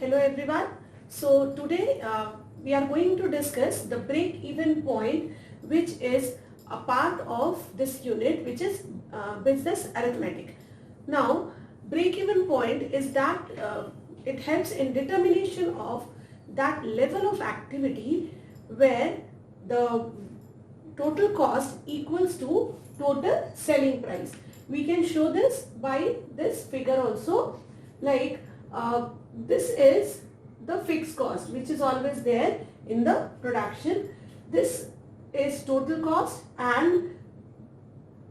Hello everyone. So today we are going to discuss the break-even point, which is a part of this unit, which is business arithmetic. Now, break-even point is that it helps in determination of that level of activity where the total cost equals to total selling price. We can show this by this figure also, like this is the fixed cost which is always there in the production. This is total cost and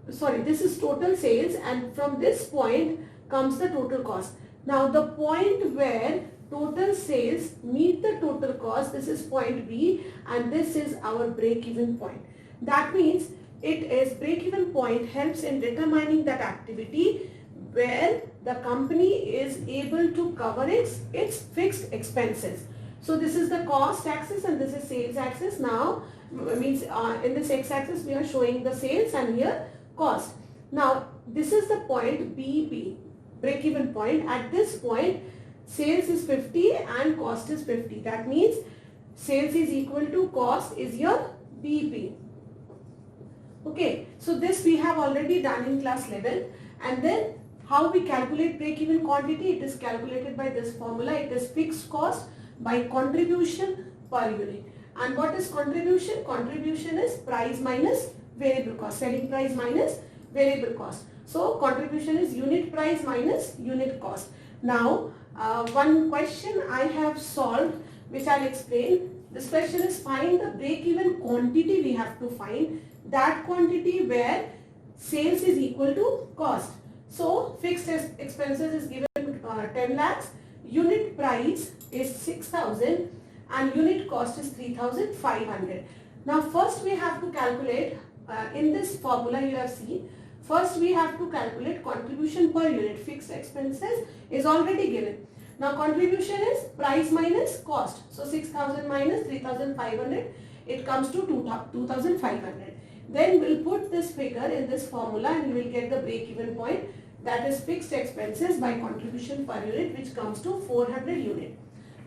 this is total sales, and from this point comes the total cost. Now the point where total sales meet the total cost, this is point B, and this is our break-even point. That means it is break-even point helps in determining that activity where the company is able to cover its fixed expenses. So this is the cost axis and this is sales axis. Now means in this x-axis we are showing the sales and here cost. Now this is the point BP, break-even point. At this point sales is 50 and cost is 50. That means sales is equal to cost is your BP. Okay, so this we have already done in class 11. And then how we calculate break-even quantity? It is calculated by this formula. It is fixed cost by contribution per unit. And what is contribution? Contribution is price minus variable cost, selling price minus variable cost. So contribution is unit price minus unit cost. Now one question I have solved, which I'll explain. This question is find the break-even quantity we have to find. That quantity where sales is equal to cost. So fixed expenses is given 10 lakhs, unit price is 6,000 and unit cost is 3,500. Now first we have to calculate in this formula you have seen. First we have to calculate contribution per unit. Fixed expenses is already given. Now contribution is price minus cost. So 6,000 minus 3,500, it comes to 2,500. Then we'll put this figure in this formula and we will get the break-even point, that is fixed expenses by contribution per unit, which comes to 400 unit.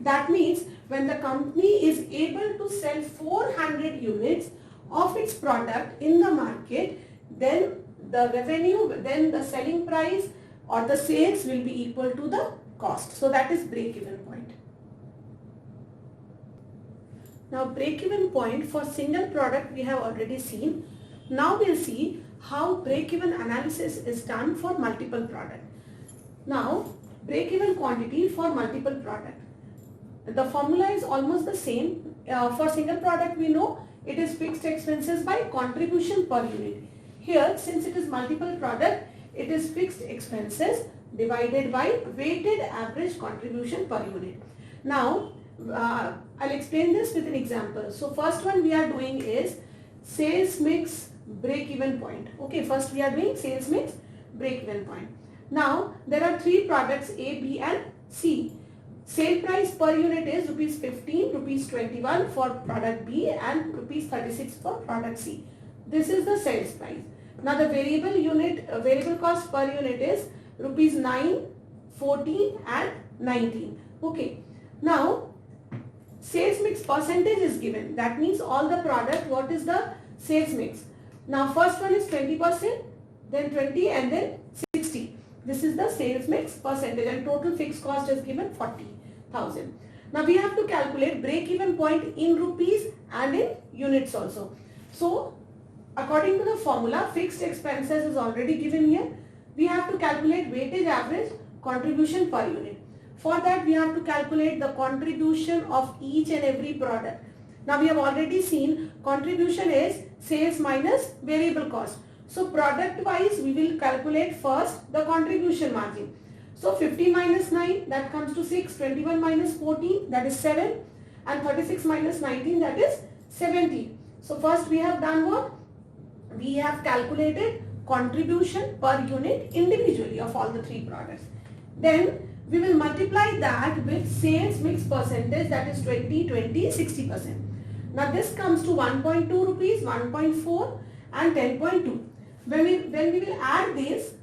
That means when the company is able to sell 400 units of its product in the market, then the revenue, then the selling price or the sales will be equal to the cost. So that is break-even point. Now break-even point for single product we have already seen. Now we'll see how break-even analysis is done for multiple product. Now break-even quantity for multiple product. The formula is almost the same. For single product we know it is fixed expenses by contribution per unit. Here since it is multiple product, it is fixed expenses divided by weighted average contribution per unit. Now I'll explain this with an example. So first one we are doing is sales mix break-even point. Okay, first we are doing sales mix break-even point. Now there are three products A, B and C. Sale price per unit is rupees 15, rupees 21 for product B and rupees 36 for product C. This is the sales price. Now the variable cost per unit is rupees 9, 14 and 19. Okay. Now sales mix percentage is given. That means all the product, what is the sales mix? Now first one is 20%, then 20 and then 60. This is the sales mix percentage and total fixed cost is given 40,000. Now we have to calculate break-even point in rupees and in units also. So according to the formula, fixed expenses is already given here. We have to calculate weighted average contribution per unit. For that we have to calculate the contribution of each and every product. Now we have already seen contribution is sales minus variable cost. So product wise we will calculate first the contribution margin. So 50 minus 9, that comes to 6, 21 minus 14, that is 7 and 36 minus 19, that is 70. So first we have done what? We have calculated contribution per unit individually of all the three products. Then we will multiply that with sales mix percentage, that is 20, 20, 60%. Now this comes to 1.2 rupees, 1.4 and 10.2. When we will add this,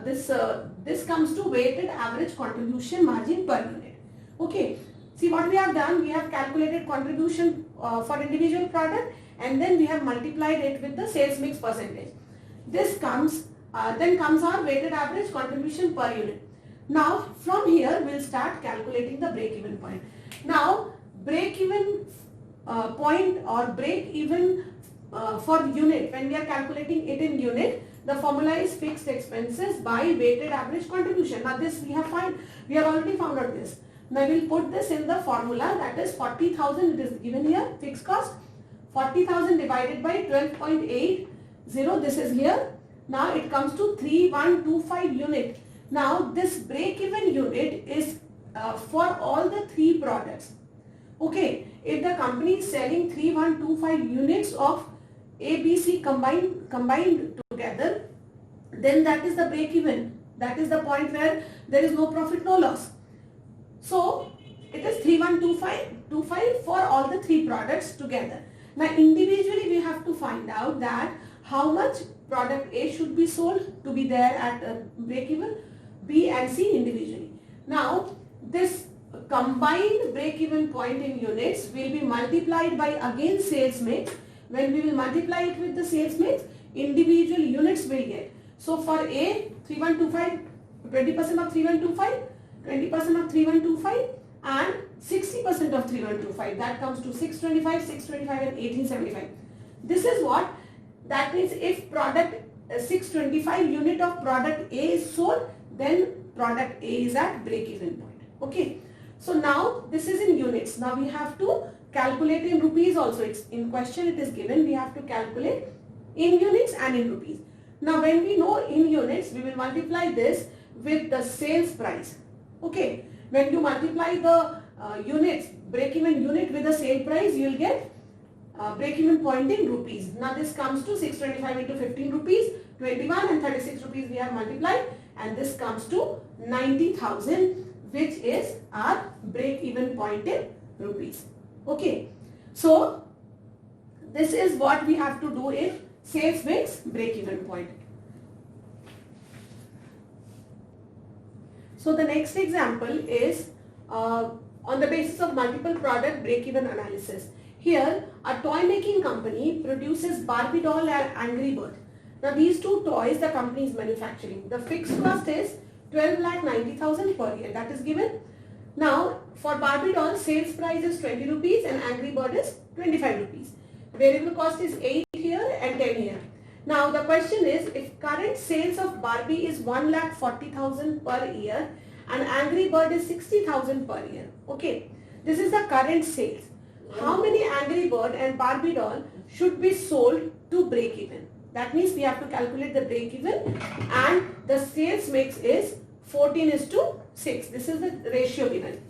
this comes to weighted average contribution margin per unit. Okay. See what we have done, we have calculated contribution for individual product and then we have multiplied it with the sales mix percentage. This comes, then comes our weighted average contribution per unit. Now from here we'll start calculating the break-even point. Now break-even point or break-even for unit, when we are calculating it in unit, the formula is fixed expenses by weighted average contribution. Now this we have already found out this. Now we will put this in the formula, that is 40,000, it is given here, fixed cost, 40,000 divided by 12.80, this is here. Now it comes to 3125 unit. Now this break-even unit is for all the three products. Okay, if the company is selling 3125 units of ABC combined together, then that is the break-even. That is the point where there is no profit, no loss. So it is 3125 for all the three products together. Now individually we have to find out that how much product A should be sold to be there at break-even, B and C individually. Now this combined break-even point in units will be multiplied by again sales mix. When we will multiply it with the sales mix, individual units will get. So for A, 3125, 20% of 3125, 20% of 3125 and 60% of 3125. That comes to 625, 625 and 1875. This is what, that means if product 625 unit of product A is sold, then product A is at break-even point. Okay. So now this is in units. Now we have to calculate in rupees also. It's in question, it is given. We have to calculate in units and in rupees. Now when we know in units, we will multiply this with the sales price. Okay. When you multiply the units, break-even unit with the sale price, you will get break-even point in rupees. Now this comes to 625 into 15 rupees, 21 and 36 rupees we have multiplied, and this comes to 90,000, which is our break-even point in rupees. Okay. So this is what we have to do in sales mix break-even point. So the next example is on the basis of multiple product break-even analysis. Here a toy making company produces Barbie doll and Angry Bird. Now these two toys the company is manufacturing. The fixed cost is 12,90,000 per year, that is given. Now for Barbie doll sales price is 20 rupees and Angry Bird is 25 rupees. Variable cost is 8 here and 10 here. Now the question is, if current sales of Barbie is 1,40,000 per year and Angry Bird is 60,000 per year. Okay, this is the current sales. How many Angry Bird and Barbie doll should be sold to break even? That means we have to calculate the break even, and the sales mix is 14:6. This is the ratio given.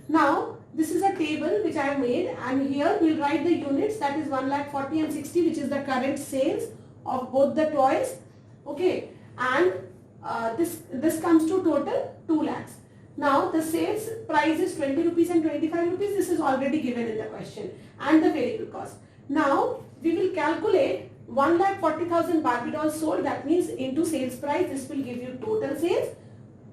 Now this is a table which I have made, and here we will write the units, that is 1,40,000 and 60, which is the current sales of both the toys. Okay, and this comes to total 2 lakhs. Now the sales price is 20 rupees and 25 rupees. This is already given in the question, and the variable cost. Now we will calculate 1,40,000 Barbie dolls sold, that means into sales price, this will give you total sales,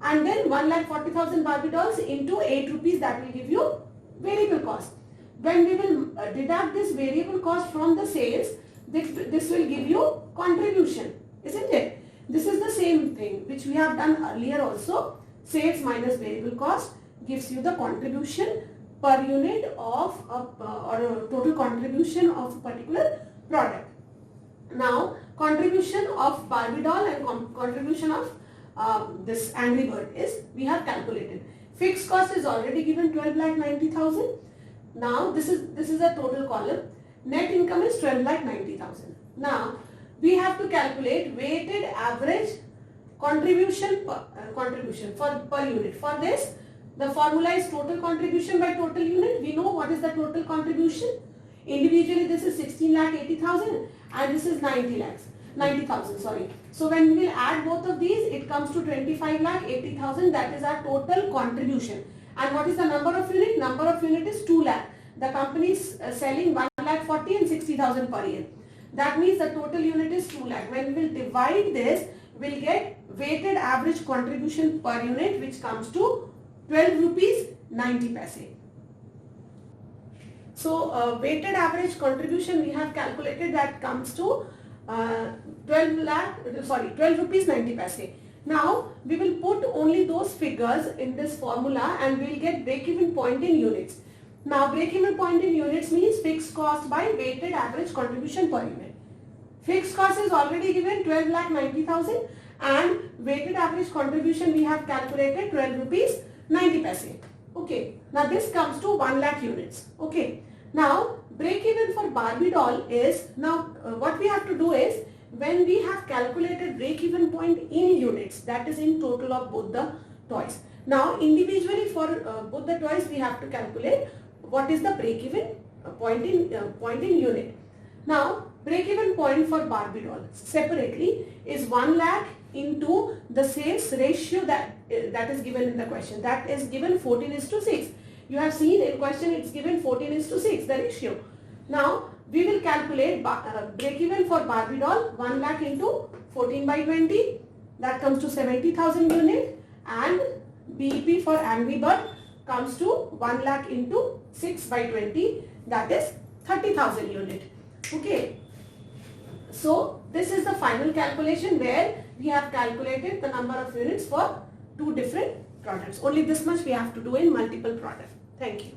and then 1,40,000 Barbie dolls into 8 rupees, that will give you variable cost. When we will deduct this variable cost from the sales, this will give you contribution, isn't it? This is the same thing which we have done earlier also. Sales minus variable cost gives you the contribution per unit of or total contribution of a particular product. Now contribution of Barbie doll and contribution of this Angry Bird is we have calculated. Fixed cost is already given 12,90,000. Now this is a total column. Net income is 12,90,000. Now we have to calculate weighted average contribution per unit. For this, the formula is total contribution by total unit. We know what is the total contribution. Individually this is 16,80,000 and this is 90,000. Sorry. So when we will add both of these, it comes to 25,80,000. That is our total contribution. And what is the number of unit? Number of unit is 2 lakh. The company is selling 1,40,000 and 60,000 per year. That means the total unit is 2 lakh. When we will divide this, we will get weighted average contribution per unit, which comes to 12 rupees 90 paise. So weighted average contribution we have calculated, that comes to 12 rupees 90 paise. Now we will put only those figures in this formula and we will get break-even point in units. Now break-even point in units means fixed cost by weighted average contribution per unit. Fixed cost is already given 12,90,000 and weighted average contribution we have calculated 12 rupees 90 paise. Okay, now this comes to 1 lakh units. Okay, now break even for Barbie doll is, now what we have to do is, when we have calculated break even point in units, that is in total of both the toys. Now individually for both the toys we have to calculate what is the break even point in unit. Now break even point for Barbie doll separately is 1 lakh into the sales ratio that is given in the question. That is given 14:6. You have seen in question it's given 14:6 the ratio. Now we will calculate break even for Barbie doll 1 lakh into 14 by 20, that comes to 70,000 unit, and BEP for Angry Bird comes to 1 lakh into 6 by 20, that is 30,000 unit. Okay, so this is the final calculation where we have calculated the number of units for two different products. Only this much we have to do in multiple products. Thank you.